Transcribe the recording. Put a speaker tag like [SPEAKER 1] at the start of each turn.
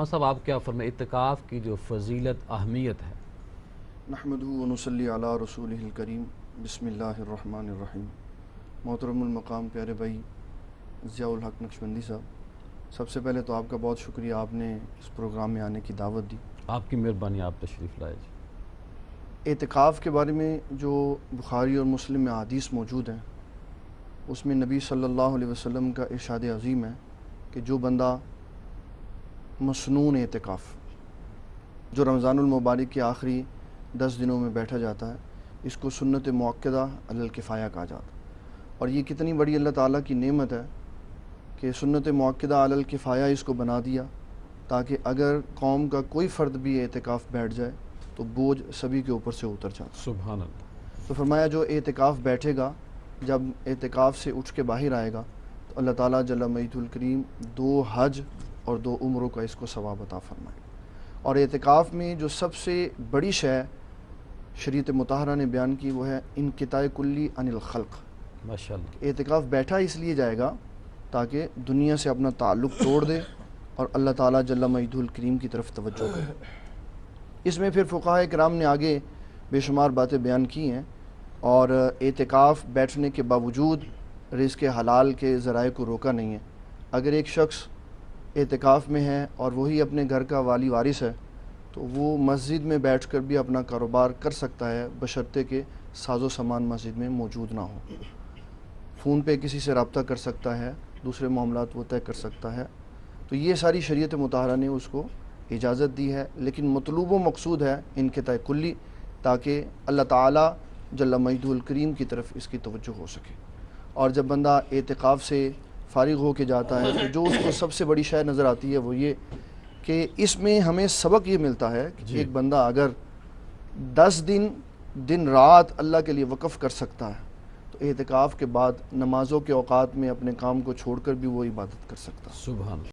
[SPEAKER 1] صاحب آپ کیا فرمائیں اعتکاف کی جو فضیلت اہمیت ہے؟
[SPEAKER 2] نحمدہ و نصلی علی رسولہ الکریم، بسم اللہ الرحمن الرحیم۔ محترم المقام پیارے بھائی ضیاء الحق نقشبندی صاحب، سب سے پہلے تو آپ کا بہت شکریہ، آپ نے اس پروگرام میں آنے کی دعوت دی۔
[SPEAKER 1] آپ کی مہربانی، آپ تشریف لائے جی۔
[SPEAKER 2] اعتکاف کے بارے میں جو بخاری اور مسلم میں احادیث موجود ہیں، اس میں نبی صلی اللہ علیہ وسلم کا ارشاد عظیم ہے کہ جو بندہ مسنون اعتکاف، جو رمضان المبارک کے آخری 10 دنوں میں بیٹھا جاتا ہے، اس کو سنت مؤکدہ علی الکفایہ کہا جاتا ہے۔ اور یہ کتنی بڑی اللہ تعالیٰ کی نعمت ہے کہ سنت مؤکدہ علی الکفایہ اس کو بنا دیا، تاکہ اگر قوم کا کوئی فرد بھی اعتکاف بیٹھ جائے تو بوجھ سبھی کے اوپر سے اتر جاتا۔
[SPEAKER 1] سبحان اللہ۔
[SPEAKER 2] تو فرمایا جو اعتکاف بیٹھے گا، جب اعتکاف سے اٹھ کے باہر آئے گا تو اللہ تعالیٰ جل مجدہ الکریم 2 حج اور 2 عمروں کا اس کو ثواب عطا فرمائے۔ اور اعتکاف میں جو سب سے بڑی شے شریعت مطہرہ نے بیان کی وہ ہے انقطاع کلی عن الخلق۔
[SPEAKER 1] ماشاءاللہ۔
[SPEAKER 2] اعتکاف بیٹھا اس لیے جائے گا تاکہ دنیا سے اپنا تعلق توڑ دے اور اللہ تعالیٰ جل مجدہ الکریم کی طرف توجہ کرے۔ اس میں پھر فقہاء کرام نے آگے بے شمار باتیں بیان کی ہیں، اور اعتکاف بیٹھنے کے باوجود رزق حلال کے ذرائع کو روکا نہیں ہے۔ اگر ایک شخص اعتکاف میں ہے اور وہی اپنے گھر کا والی وارث ہے تو وہ مسجد میں بیٹھ کر بھی اپنا کاروبار کر سکتا ہے، بشرطے کہ ساز و سامان مسجد میں موجود نہ ہو۔ فون پہ کسی سے رابطہ کر سکتا ہے، دوسرے معاملات وہ طے کر سکتا ہے۔ تو یہ ساری شریعت مطہرہ نے اس کو اجازت دی ہے، لیکن مطلوب و مقصود ہے انقطاع کلی، تاکہ اللہ تعالیٰ جل مجدہ الکریم کی طرف اس کی توجہ ہو سکے۔ اور جب بندہ اعتکاف سے فارغ ہو کے جاتا ہے تو جو اس کو سب سے بڑی شے نظر آتی ہے وہ یہ کہ اس میں ہمیں سبق یہ ملتا ہے کہ ایک بندہ اگر 10 دن رات اللہ کے لیے وقف کر سکتا ہے تو اعتکاف کے بعد نمازوں کے اوقات میں اپنے کام کو چھوڑ کر بھی وہ عبادت کر سکتا ہے۔
[SPEAKER 1] سبحان اللہ۔